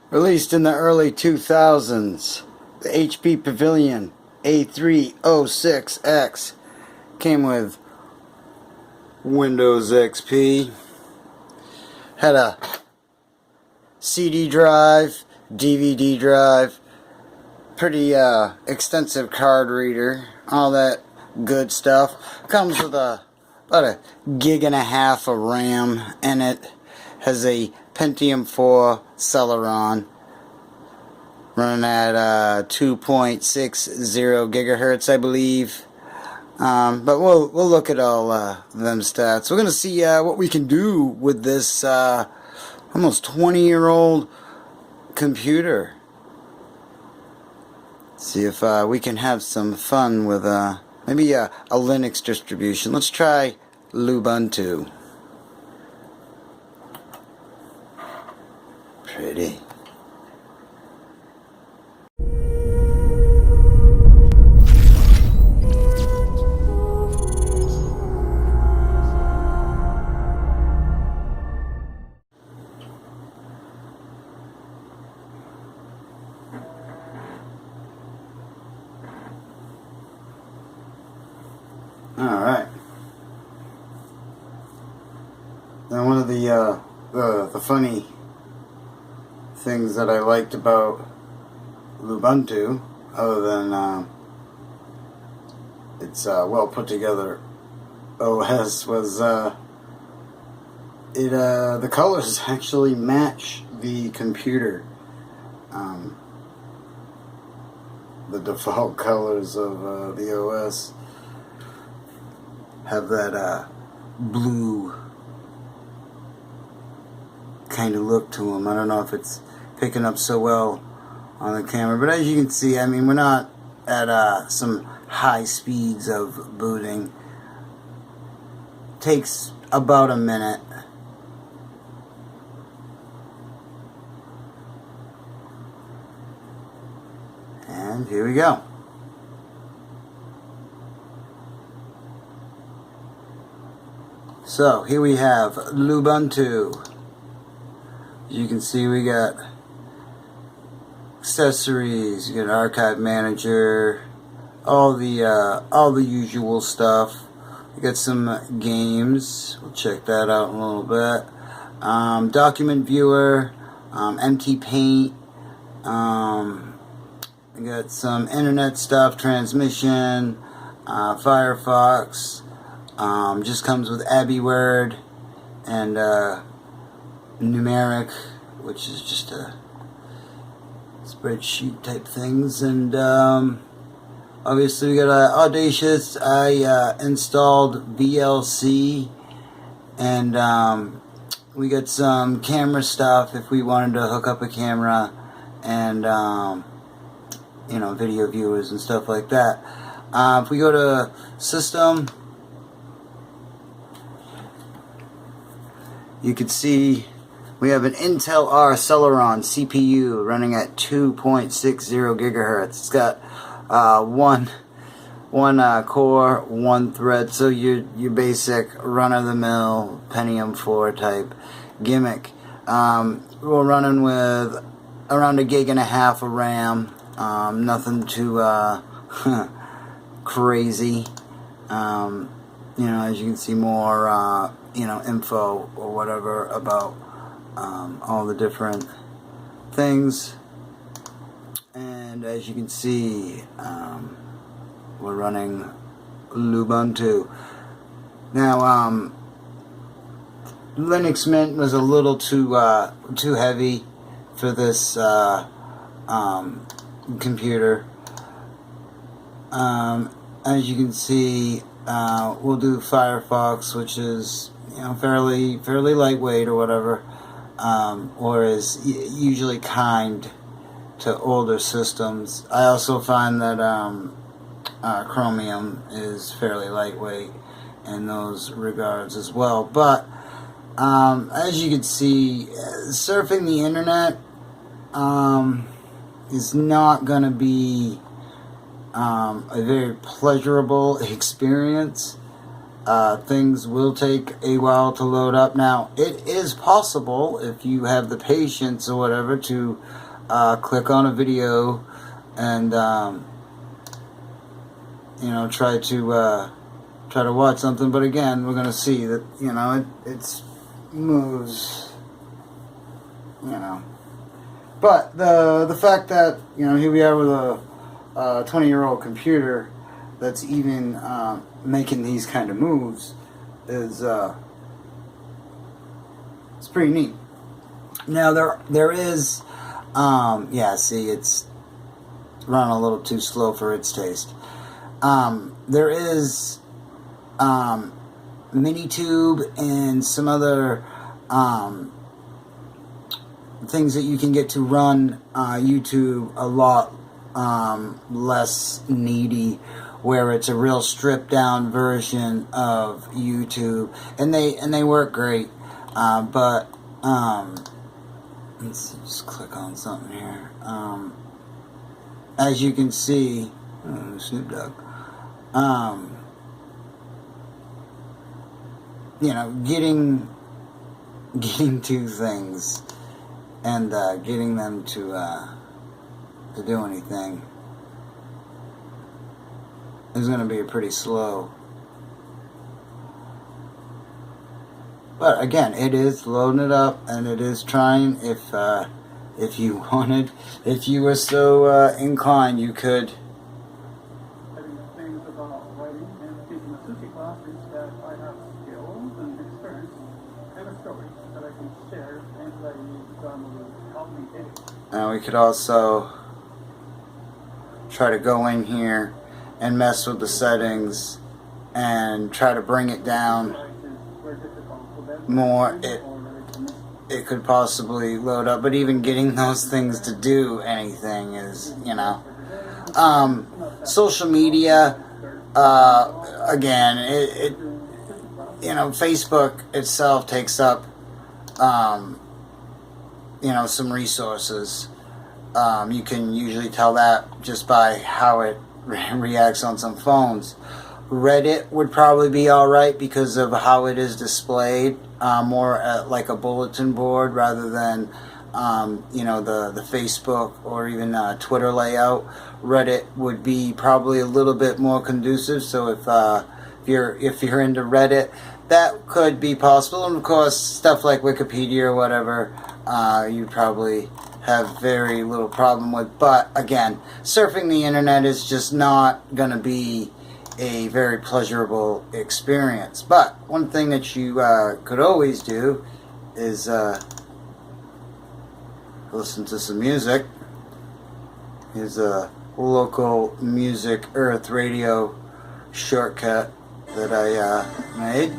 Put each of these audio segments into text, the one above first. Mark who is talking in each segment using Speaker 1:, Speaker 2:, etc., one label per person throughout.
Speaker 1: Released in the early 2000s, the HP Pavilion a306x came with Windows XP, had a CD drive, DVD drive, pretty extensive card reader, all that good stuff. Comes with about a gig and a half of RAM in it. Has a Pentium 4 Celeron running at 2.60 gigahertz, I believe. But we'll look at all them stats. We're gonna see what we can do with this almost 20-year-old computer. See if we can have some fun with maybe a Linux distribution. Let's try Lubuntu. Pretty. Alright. Now one of the funny things that I liked about Lubuntu, other than its well put together OS, was the colors actually match the computer. The default colors of the OS have that blue kind of look to them. I don't know if it's picking up so well on the camera, but as you can see, I mean, we're not at some high speeds of booting. Takes about a minute. And here we go. So here we have Lubuntu. As you can see, we got accessories, you got archive manager, all the usual stuff. We got some games. We'll check that out in a little bit. Document viewer, empty paint. We got some internet stuff, transmission, Firefox. Just comes with AbiWord and numeric, which is just a spreadsheet type things, and obviously we got Audacious. I installed VLC, and we got some camera stuff if we wanted to hook up a camera and you know, video viewers and stuff like that. If we go to system, you can see we have an Intel R Celeron CPU running at 2.60 gigahertz. It's got one core, one thread, so your basic run-of-the-mill Pentium 4 type gimmick. We're running with around a gig and a half of RAM. Nothing too crazy. You know, as you can see, more you know, info or whatever about all the different things. And as you can see, we're running Lubuntu. Now, Linux Mint was a little too heavy for this computer. As you can see, we'll do Firefox, which is, you know, fairly lightweight or whatever, or is usually kind to older systems. I also find that Chromium is fairly lightweight in those regards as well. But as you can see, surfing the internet is not going to be a very pleasurable experience. things will take a while to load up. Now, it is possible, if you have the patience or whatever, to click on a video and you know, try to watch something. But again, we're gonna see that, you know, it moves, you know. But the fact that, you know, here we are with a 20-year-old computer that's even making these kind of moves is it's pretty neat. Now there is yeah, see, it's running a little too slow for its taste. There is Minitube and some other things that you can get to run YouTube a lot less needy, where it's a real stripped down version of YouTube, and they work great. But let's just click on something here. As you can see, Snoop Dogg. You know, getting to things and getting them to do anything is going to be pretty slow. But again, it is loading it up, and it is trying. If you wanted, if you were so inclined, you could.
Speaker 2: Things about writing and teaching a sushi class is that I have skills and experience and a story that I can share and that will help me take.
Speaker 1: Now we could also try to go in here and mess with the settings and try to bring it down more. It could possibly load up, but even getting those things to do anything is, you know. Social media, again, it you know, Facebook itself takes up, you know, some resources. You can usually tell that just by how it reacts on some phones. Reddit would probably be alright because of how it is displayed, more like a bulletin board rather than, you know, the Facebook or even Twitter layout. Reddit would be probably a little bit more conducive. So if you're into Reddit, that could be possible. And of course, stuff like Wikipedia or whatever, you probably have very little problem with. But again, surfing the internet is just not going to be a very pleasurable experience. But one thing that you could always do is listen to some music. Here's a local music Earth radio shortcut that I made.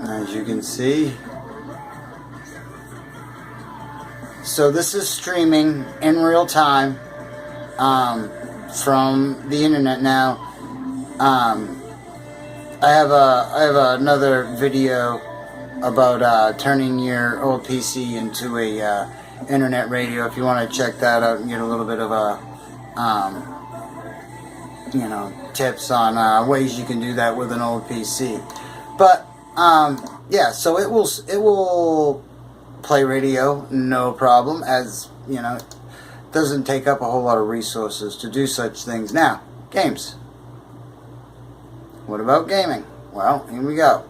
Speaker 1: As you can see, so this is streaming in real time from the internet. Now, I have another video about turning your old PC into a internet radio. If you want to check that out and get a little bit of a you know, tips on ways you can do that with an old PC. But yeah, so it will play radio, no problem, as you know, it doesn't take up a whole lot of resources to do such things. Now, games. What about gaming? Well, here we go.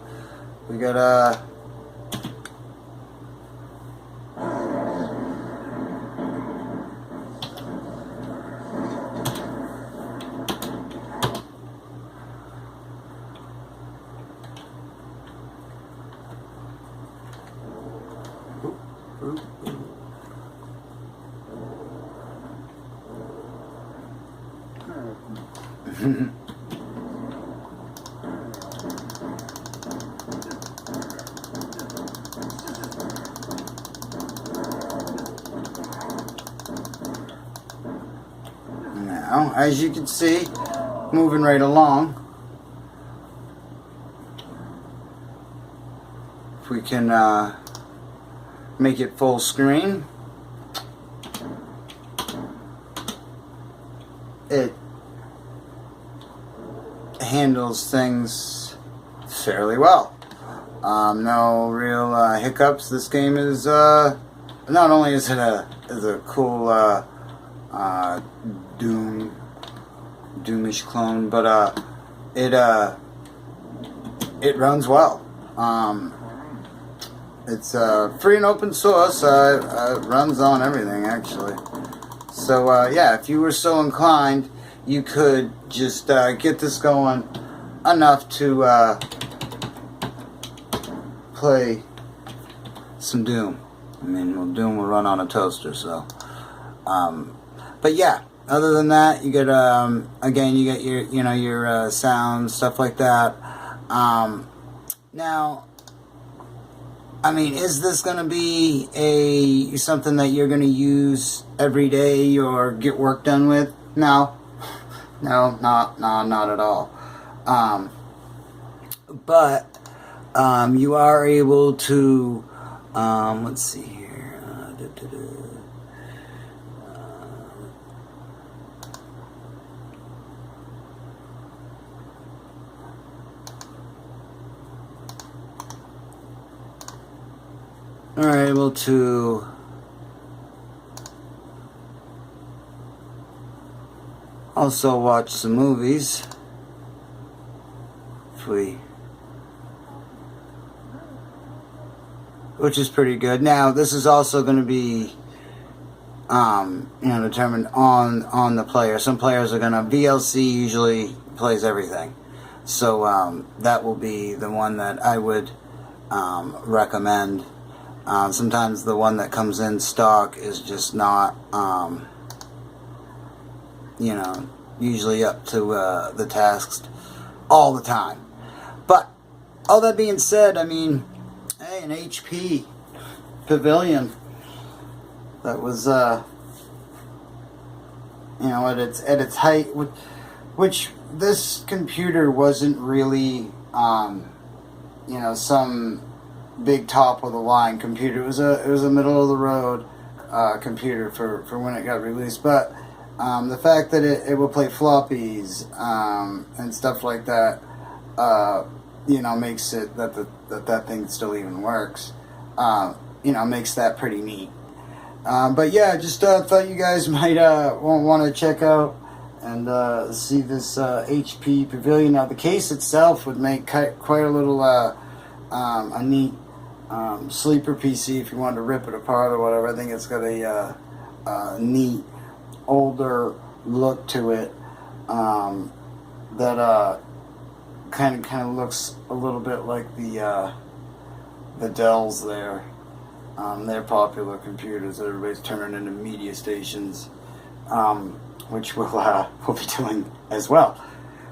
Speaker 1: We got now, as you can see, moving right along. If we can make it full screen. it handles things fairly well. No real hiccups. This game is not only is it a cool Doomish clone, but it runs well. It's free and open source. It runs on everything actually. So yeah, if you were so inclined, you could just get this going enough to play some Doom. I mean, Doom will run on a toaster, so. But yeah, other than that, you get again, you get your your sound, stuff like that. Now, I mean, is this going to be something that you're going to use every day or get work done with? No, not at all. But you are able to, let's see here. Are able to also watch some movies which is pretty good. Now this is also going to be determined on the player. Some players are going to, VLC usually plays everything, so that will be the one that I would recommend. Sometimes the one that comes in stock is just not, usually up to the tasks all the time. But all that being said, I mean, hey, an HP Pavilion that was, at its height, which this computer wasn't really, some big top of the line computer. It was a middle of the road computer for when it got released. But the fact that it will play floppies and stuff like that, makes it that thing still even works. Makes that pretty neat. But yeah, just thought you guys might want to check out and see this HP Pavilion. Now the case itself would make quite a little a neat sleeper PC if you wanted to rip it apart or whatever. I think it's got a neat older look to it that kind of looks a little bit like the Dells there. They're popular computers that everybody's turning into media stations, which we'll be doing as well.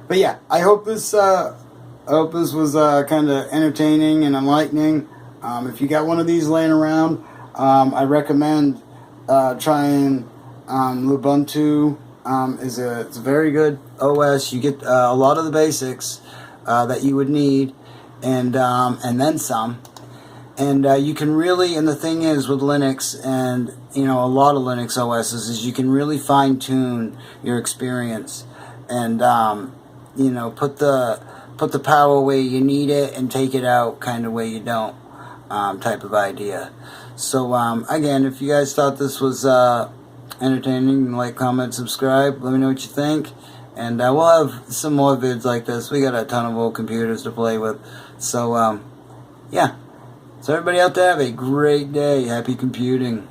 Speaker 1: But yeah, I hope this was kind of entertaining and enlightening. If you got one of these laying around, I recommend trying Lubuntu. It's a very good OS. You get a lot of the basics that you would need, and then some. And you can really, and the thing is with Linux and a lot of Linux OSs is you can really fine tune your experience and put the power where you need it and take it out kind of where you don't, type of idea. So again, if you guys thought this was entertaining, like, comment, subscribe, let me know what you think, and we'll have some more vids like this. We got a ton of old computers to play with, so yeah. So everybody out there, have a great day. Happy computing.